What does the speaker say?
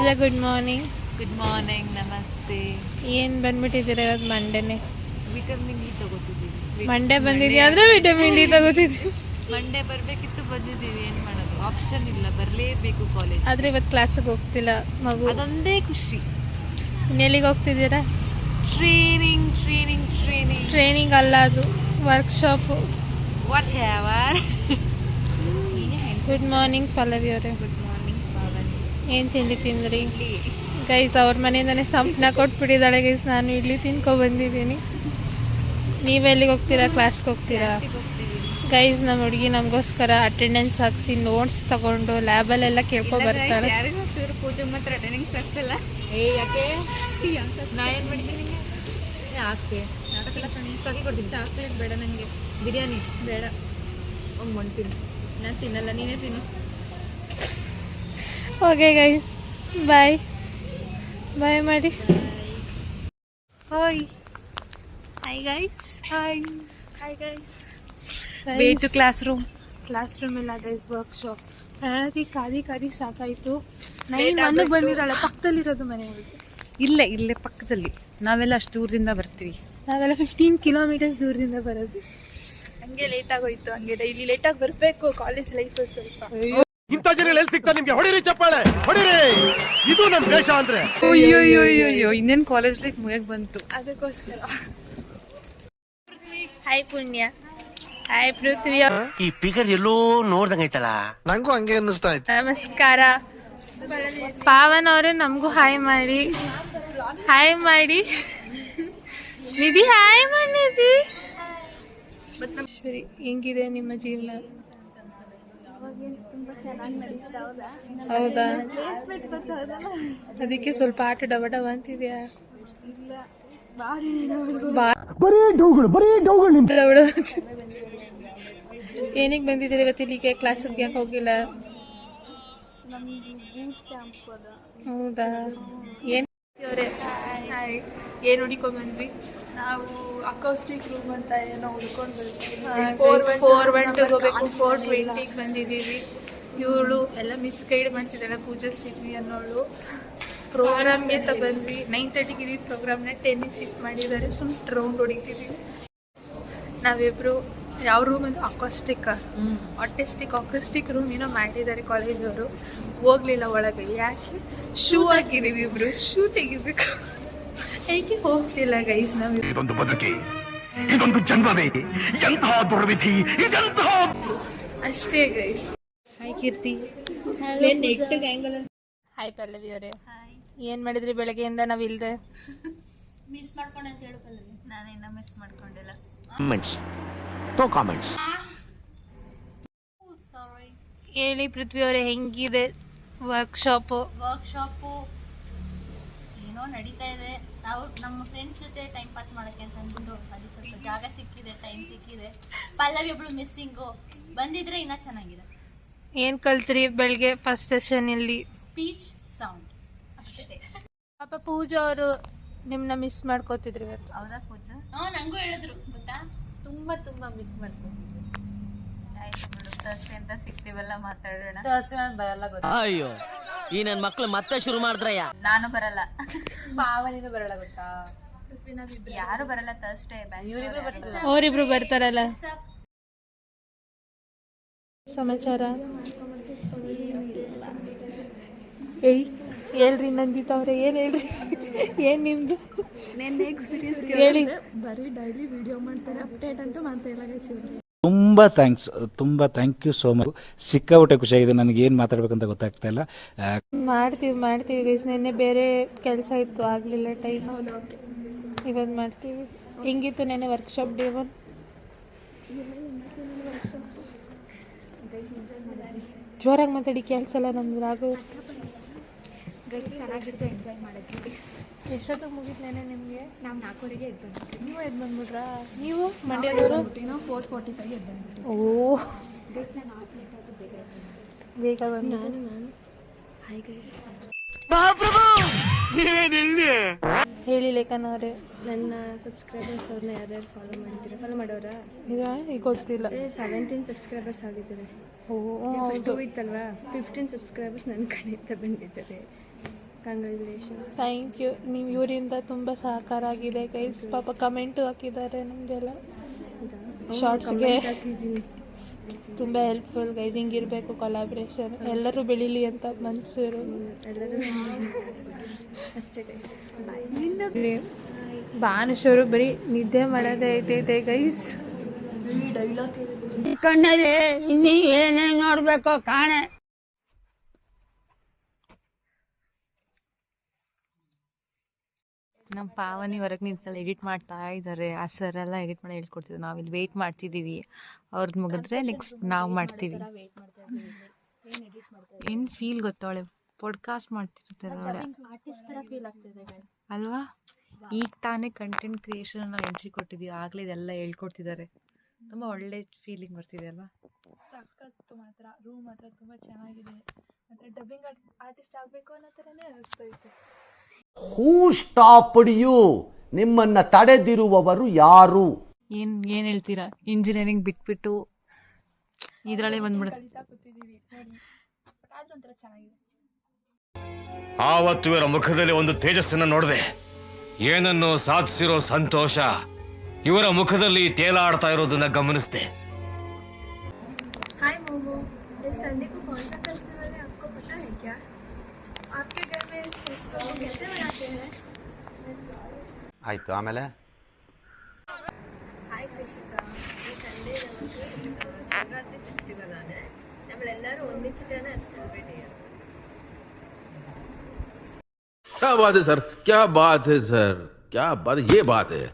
ಎಲ್ಲ good morning. Good morning, ನಮಸ್ತೆ. ಏನು ಬಂದ್ಬಿಟ್ಟಿದ್ದೀರಾ ಇವತ್ತು ಮಂಡೇನೆ? ವಿಟಮಿನ್ ಡಿ ತಗೋತಿದ್ದೀವಿ. ಮಂಡೇ ಬಂದಿದ್ದೀವಿ ಆದರೆ ವಿಟಮಿನ್ ಡಿ ತಗೋತಿದ್ದೀವಿ. ಮಂಡೇ ಬರಬೇಕಿತ್ತು, ಬಂದಿದ್ದೀವಿ. ಏನು ಮಾಡೋದು, ಆಪ್ಷನ್ ಇಲ್ಲ, ಬರಲೇಬೇಕು ಕಾಲೇಜ್. ಆದರೆ ಇವತ್ತು ಕ್ಲಾಸಿಗೆ ಹೋಗ್ತಿಲ್ಲ ಮಗು, ಅದೊಂದೇ ಖುಷಿ. ಇನ್ನೆಲ್ಲಿಗೆ ಹೋಗ್ತಿದ್ದೀರಾ? ಟ್ರೈನಿಂಗ್ ಟ್ರೈನಿಂಗ್ ಟ್ರೈನಿಂಗ್ ಟ್ರೈನಿಂಗ್ ಅಲ್ಲ, ಅದು ವರ್ಕ್ಶಾಪು. ವಾಚ್ ಹ್ಯಾವರ್. ಗುಡ್ ಮಾರ್ನಿಂಗ್ ಪಲ್ಲವಿ ಅವರೇ. Good morning Pavani. ಏನು ತಿಂಡಿ ತಿಂದ್ರಿ? ಗೈಸ್ ಅವ್ರ ಮನೆಯಿಂದನೇ ಸಂಪನ್ನ ಕೊಟ್ಬಿಟ್ಟಿದ್ದಾಳೆ ಗೈಸ್. ನಾನು ಇಡ್ಲಿ ತಿನ್ಕೊಬಂದಿದ್ದೀನಿ. ನೀವೆಲ್ಲಿಗೆ ಹೋಗ್ತೀರಾ? ಕ್ಲಾಸ್ಗೆ ಹೋಗ್ತೀರಾ? ಗೈಸ್ ನಮ್ಮ ಹುಡುಗಿ ನಮಗೋಸ್ಕರ ಅಟೆಂಡೆನ್ಸ್ ಹಾಕ್ಸಿ ನೋಟ್ಸ್ ತಗೊಂಡು ಲ್ಯಾಬಲ್ಲೆಲ್ಲ ಕೇಳ್ಕೊಬರ್ತಾಳೆ. ಪೂಜೆ ಮಾತ್ರ ಅಟೆಂಡೆನ್ಸ್ ಹಾಕ್ಸಲ್ಲ. ಯಾಕೆ? ನಾ ಏನು ಮಾಡಿದ್ದೀನಿ? ಹಾಕ್ಸಿ ಚಾಕಿ ಕೊಡ್ತೀನಿ. ಚಾಕ್ಲೇಟ್ ಬೇಡ ನನಗೆ, ಬಿರಿಯಾನಿ ಬೇಡ. ಒಂದು ಮಾಡ್ತೀನಿ, ನಾನು ತಿನ್ನಲ್ಲ, ನೀನೇ ತಿನ್ನು. ಓಕೆ ಗೈಸ್, ಬಾಯ್ ಬಾಯ್ ಮಾಡಿ. Hi hi guys. Hi hi guys. Way to class room ಎಲ್ಲ ಗೈಸ್ ವರ್ಕ್ಶಾಪ್. ಪ್ರಣತಿ ಕಾದಿ ಸಾಕಾಯಿತು. ನನಗೆ ಬಂದಿದ್ದಾಳೆ ಪಕ್ಕದಲ್ಲಿರೋದು ಮನೆ. ಇಲ್ಲೇ ಪಕ್ಕದಲ್ಲಿ. ನಾವೆಲ್ಲ ಅಷ್ಟು ದೂರದಿಂದ ಬರ್ತೀವಿ. ನಾವೆಲ್ಲ 15 ಕಿಲೋಮೀಟರ್ಸ್ ದೂರದಿಂದ ಬರೋದು. ಹಂಗೆ ಲೇಟ್ ಆಗೋಯ್ತು. ಹಂಗೆ ಡೈಲಿ ಲೇಟಾಗಿ ಬರಬೇಕು ಕಾಲೇಜ್ ಲೈಫಲ್ಲಿ ಸ್ವಲ್ಪ. ಇಂಥ ಜನ ಎಲ್ಲಿ ಸಿಗ್ತಾರೆ ನಿಮ್ಗೆ? ಹೊಡಿರಿ ಚಪ್ಪಾಳೆ, ಹೊಡಿರಿ. ಇದು ನಮ್ ದೇಶ ಅಂದ್ರೆ. ಅಯ್ಯೋ ಇನ್ನೇನ್ ಕಾಲೇಜ್ ಲೈಫ್ ಮುಗಿಯಕ್ ಬಂತು. ಅದಕ್ಕೋಸ್ಕರ ಹಾಯ್ ಪುಣ್ಯ, ಹಾಯ್ ಪೃಥ್ವಿ. ಈ ಫಿಗರ್ ಎಲ್ಲೋ ನೋಡ್ದಂಗೈತಲ್ಲ, ನಂಗೂ ಹಂಗೆ ಅನ್ನಿಸ್ತಾ ಇತ್ತು. ನಮಸ್ಕಾರ ಪಾವನ್ ಅವರೇ, ನಮಗೂ ಹಾಯ್ ಮಾಡಿ. ಹಾಯ್ ಮಾಡಿ ನಿಧಿ, ಹಾಯ್ ಮಾಡಿದ್ವಿ. ಸರಿ, ಹೆಂಗಿದೆ ನಿಮ್ಮ ಜೀವನ? ಹೌದಾ? ಅದಕ್ಕೆ ಸ್ವಲ್ಪ ಆಟ ಡಬಡಬ ಅಂತಿದ್ಯಾ? ಏನಿಗೆ ಬಂದಿದ್ದೀರಿ ಇವತ್ತು ಇಲ್ಲಿಗೆ? ಕ್ಲಾಸಿಗೆ ಯಾಕೆ ಹೋಗಿಲ್ಲ? ಹೌದಾ? ಏನು ಹುಡುಕೊಂಡ್ ಬಂದ್ವಿ ನಾವು? ಅಕೌಸ್ಟಿಕ್ ರೂಮ್ ಅಂತ ಏನೋ ಹುಡ್ಕೊಂಡು ಬಂದ್ವಿ. 412 ಹೋಗ್ಬೇಕು, 420 ಬಂದಿದ್ದೀವಿ. ಇವಳು ಎಲ್ಲ ಮಿಸ್ ಗೈಡ್ ಮಾಡ್ತಿದ್ದಲ್ಲ, ಪೂಜಾ ಸಿಗ್ವಿ ಅನ್ನೋಳು. ಪ್ರೋಗ್ರಾಮ್ಗೆ ಬಂದ್ವಿ. 9:30ಗೆ ಇದ್ದಿದ್ದು ಪ್ರೋಗ್ರಾಮ್ನ 10ಗೆ ಶಿಫ್ಟ್ ಮಾಡಿದ್ದಾರೆ. ಸುಮ್ಮನೆ ರೌಂಡ್ ಹೊಡಿತಿದ್ದೀವಿ ನಾವಿಬ್ರು. ಯಾವ ರೂಮ್ ಅಂದ್ರೆ ಆಟಿಸ್ಟಿಕ್ ರೂಮ್ ಏನೋ ಮಾಡಿದ್ದಾರೆ ಕಾಲೇಜವರು. ಹೋಗ್ಲಿಲ್ಲ ಒಳಗೆ. ಯಾಕೆ? ಶೂ ಹಾಕಿದೀವಿ ಇಬ್ರು, ಶೂ ತೆಗಿಬೇಕು. ಹೇಗೆ ಹೋಗ್ತಿಲ್ಲ ಗೈಸ್ ನಾವು. ಇದೊಂದು ಬದುಕಿ, ಇದೊಂದು ಜನ್ಮವೇ, ಎಂತಹ ದುರ್ವಿಧಿ ಇದೆಂತಹ. ಅಷ್ಟೇ ಗೈಸ್. ಹಾಯ್ ಕೀರ್ತಿ. ಹಾಯ್ ಪಲ್ಲವಿ ಅವರೇ, ಏನ್ ಮಾಡಿದ್ರಿ ಬೆಳಗ್ಗೆಯಿಂದ? ನಾವ್ ಇಲ್ದೆ ಮಿಸ್ ಮಾಡ್ಕೊಂಡೆ ಅಂತ ಹೇಳು ಪಲ್ಲವಿ. ನಾನಿನ್ನ ಮಿಸ್ ಮಾಡ್ಕೊಂಡಿಲ್ಲ. ಕಾಮೆಂಟ್ಸ್ ಹೇಳಿ ಪೃಥ್ವಿ ಅವರೇ, ಹೆಂಗಿದೆ ವರ್ಕ್ಶಾಪು? ಏನೋ ನಡೀತಾ ಇದೆ. ನಾವು ನಮ್ಮ ಫ್ರೆಂಡ್ಸ್ ಜೊತೆ ಟೈಮ್ ಪಾಸ್ ಮಾಡೋಕ್ಕೆ ಅಂತ ಅಂದ್ಬಿಟ್ಟು ಅಲ್ಲಿ ಸ್ವಲ್ಪ ಜಾಗ ಸಿಕ್ಕಿದೆ, ಟೈಮ್ ಸಿಕ್ಕಿದೆ. ಪಲ್ಲವಿ ಒಬ್ಳು ಮಿಸ್ಸಿಂಗು, ಬಂದಿದ್ರೆ ಇನ್ನೂ ಚೆನ್ನಾಗಿದೆ. ಏನ್ ಕಲ್ತ್ರಿ ಬೆಳಗ್ಗೆ ಫಸ್ಟ್ ಸೆಷನ್ ಇಲ್ಲಿ? ಸ್ಪೀಚ್, ಸೌಂಡ್ ಅಷ್ಟೇ. ಪಾಪ ಪೂಜಾ ಅವರು ನಿಮ್ನ ಮಿಸ್ ಮಾಡ್ಕೋತಿದ್ರು ಇವತ್ತು. ಹೌದಾ ಪೂಜಾ? ನಂಗೂ ಹೇಳಿದ್ರು ಗೊತ್ತಾ, ತುಂಬಾ ಮಿಸ್ ಮಾಡ್ಕೊತಿದ್ರು. ಆಯ್ತು ಬಿಡು, ಥರ್ಸ್ಡೇ ಅಂತ ಸಿಗ್ತೀವಲ್ಲ, ಮಾತಾಡೋಣ. ಥರ್ಸ್ಡೇ ನಾನು ಬರಲ್ಲ ಗೊತ್ತಾ? ಅಯ್ಯೋ, ಈ ನನ್ನ ಮಕ್ಳು ಮತ್ತೆ ಶುರು ಮಾಡಿದ್ರಯ್ಯ. ನಾನು ಬರಲ್ಲ, ಪಾವನಿನೂ ಬರಲ್ಲ ಗೊತ್ತಾ? ಯಾರು ಬರಲ್ಲ ಥರ್ಸ್ಡೇ. ಇವರಿಬ್ರು ಬರ್ತಾರೆ. ಅವರಿಬ್ರು ಬರ್ತಾರಲ್ಲ. ಸಮಾಚಾರ ಏಯ್ ಹೇಳ್ರಿ ನಂದಿತ ಅವ್ರೆ, ಏನ್ ಹೇಳ್ರಿ, ಏನ್ ನಿಮ್ದು ಹೇಳಿ? ಬರೀ ಡೈಲಿ ವಿಡಿಯೋ ಮಾಡ್ತಾರೆ, ಅಪ್ಡೇಟ್ ಅಂತೂ ಮಾಡ್ತಾ ಇಲ್ಲ ಗೈಸ್ ಇವರು. ತುಂಬಾ ಥ್ಯಾಂಕ್ ಯು ಸೋ ಮಚ್. ಸಿಕ್ಕಾಬಿಟ್ಟೆ ಖುಷಿಯಾಗಿದೆ. ನನಗೆ ಏನು ಮಾತಾಡ್ಬೇಕಂತ ಗೊತ್ತಾಗ್ತಾ ಇಲ್ಲ. ಮಾಡ್ತೀವಿ ಗೈಸ್. ನಿನ್ನೆ ಬೇರೆ ಕೆಲಸ ಇತ್ತು, ಆಗಲಿಲ್ಲ ಟೈಮ್. ಇವತ್ತು ಮಾಡ್ತೀವಿ. ಹೆಂಗಿತ್ತು ನೆನ್ನೆ ವರ್ಕ್ಶಾಪ್ ಡೇ 1? ಜೋರಾಗಿ ಮಾತಾಡಿ, ಕೆಲಸಲ್ಲ ನಮ್ದು ಆಗೋ. ಚೆನ್ನಾಗಿತ್ತು, ಎಂಜಾಯ್ ಮಾಡಿದ್ವಿ. ಎಷ್ಟೊತ್ತಿಗೆ ಮುಗೀತು ನೆನೆ ನಿಮಗೆ? ನಾವು 4:30ಗೆ ಎದ್ದು ಬಂದ್ಬಿಟ್ವಿ. ನೀವು ಎದ್ದು ಬಂದ್ಬಿಟ್ರಾ? ನೀವು ಮಂಡ್ಯದವರು? 4:45 ಎದ್ದು ಬಂದ್ಬಿಟ್ವಿ. ಓ, ಬೇಗ ಬಂದು. ನಾನು ಹಾಯ್ ಗೈಸ್. ಹೇಳಿ ಲೇಖನ ಅವರೇ. ನನ್ನ ಸಬ್ಸ್ಕ್ರೈಬರ್ಸ್ ಅವ್ರನ್ನ ಯಾರ್ಯಾರು ಫಾಲೋ ಮಾಡೋರಾ? ಈಗ ಗೊತ್ತಿಲ್ಲ. 17 ಸಬ್ಸ್ಕ್ರೈಬರ್ಸ್ ಆಗಿದ್ದಾರೆ. ಓ, ಫಸ್ಟ್ ಇತ್ತಲ್ವಾ, 15 ಸಬ್ಸ್ಕ್ರೈಬರ್ಸ್ ನನ್ನ ಕಡೆಯಿಂದ ಬಂದಿದ್ದಾರೆ. ಕಂಗ್ರ್ಯಾಚುಲೇಷನ್ಸ್. Thank you. ನೀವು ಇವರಿಂದ ತುಂಬ ಸಹಕಾರ ಆಗಿದೆ ಗೈಸ್. ಪಾಪ ಕಮೆಂಟು ಹಾಕಿದ್ದಾರೆ ನಮಗೆಲ್ಲ ಶಾರ್ಟ್ಸ್ಗೆ. ತುಂಬ ಹೆಲ್ಪ್ಫುಲ್ ಗೈಸ್. ಹಿಂಗಿರಬೇಕು ಕೊಲಾಬ್ರೇಷನ್. ಎಲ್ಲರೂ ಬೆಳೀಲಿ ಅಂತ ಮನ್ಸೂರು. ಎಲ್ಲರೂ ಅಷ್ಟೇ ಗೈಸ್. ಬಾಯ್. ಭಾನುಷರು ಬರೀ ನಿದ್ದೆ ಮಾಡೋದೇ ಐತೈತೆ ಗೈಸ್. ಕಣ್ಣಲ್ಲಿ ಇನ್ನೀ ಏನೇನು ನೋಡ್ಬೇಕೋ ಕಾಣೆ. ನಮ್ಮ ಪಾವನಿ ಹೊರಗೆ ನಿಂತಲ್ಲಿ ಎಡಿಟ್ ಮಾಡ್ತಾ ಇದ್ದಾರೆ. ಆ ಸರ್ ಎಲ್ಲ ಎಡಿಟ್ ಮಾಡಿ ಹೇಳ್ಕೊಡ್ತಿದ್ರು. ನಾವು ಇಲ್ಲಿ ವೆಯ್ಟ್ ಮಾಡ್ತಿದ್ದೀವಿ. ಅವ್ರದ್ದು ಮುಗಿದ್ರೆ ನೆಕ್ಸ್ಟ್ ನಾವು ಮಾಡ್ತೀವಿ. ಏನು ಫೀಲ್ ಗೊತ್ತಾವಳೆ ಪಾಡ್ಕಾಸ್ಟ್ ಮಾಡ್ತಿರ್ತಾರೆ ಅವಳೆ ಅಲ್ವಾ. ಈಗ ತಾನೇ ಕಂಟೆಂಟ್ ಕ್ರಿಯೇಷನ್ ನಾವು ಎಂಟ್ರಿ ಕೊಟ್ಟಿದ್ದೀವಿ. ಆಗಲೇ ಇದೆಲ್ಲ ಹೇಳ್ಕೊಡ್ತಿದ್ದಾರೆ. ತುಂಬ ಒಳ್ಳೆ ಫೀಲಿಂಗ್ ಬರ್ತಿದೆ ಅಲ್ವಾ. ಸಖತ್ತು ಮಾತ್ರ. ರೂಮ್ ಮಾತ್ರ ತುಂಬ ಚೆನ್ನಾಗಿದೆ. ಮತ್ತು ಡಬ್ಬಿಂಗ್ ಆರ್ಟಿಸ್ಟ್ ಆಗಬೇಕು ಅನ್ನೋ ಥರನೇ ಅನಿಸ್ತೈತೆ. ಹೂ ಸ್ಟಾಪ್ಡ್ ಯು? ನಿಮ್ಮನ್ನ ತಡೆದಿರುವವರು ಯಾರು? ಏನು ಹೇಳ್ತೀರಾ? ಇಂಜಿನಿಯರಿಂಗ್ ಬಿಟ್ಬಿಟ್ಟು ಇದರಲ್ಲೇ ಬಂದ್ಬಿಡುತ್ತೆ. ಕಲಿತಾ ಕೂತಿದ್ದೀವಿ ನೋಡಿ. ಆದ್ರೂ ಒಂಥರ ಚೆನ್ನಾಗಿದೆ. ಆವತ್ತು ಇವರ ಮುಖದಲ್ಲಿ ಒಂದು ತೇಜಸ್ಸನ್ನು ನೋಡಿದೆ. ಏನನ್ನು ಸಾಧಿಸಿರೋ ಸಂತೋಷ ಇವರ ಮುಖದಲ್ಲಿ ತೇಲಾಡ್ತಾ ಇರೋದನ್ನ ಗಮನಿಸಿದೆ. हाय मोमो, इस संडे को कौन सा फेस्टिवल है आपको पता है क्या? आपके घर में इस फेस्टिवल को कैसे मनाते हैं? ಆಯ್ತು, ಆಮೇಲೆ ಹಾಯ್ ಕೃಷಿಕಾ, ಈ ಸಂಡೇ ನಮಗೆ ಶಿವರಾತ್ರಿ ಫೆಸ್ಟಿವಲ್ ആണ്. നമ്മളെല്ലാവരും ഒന്നിച്ചിട്ടാണ് അത് സെലിബ്രേറ്റ് ചെയ്യുന്നത്. क्या बात है सर, क्या बात है सर, क्या बात, ये बात है.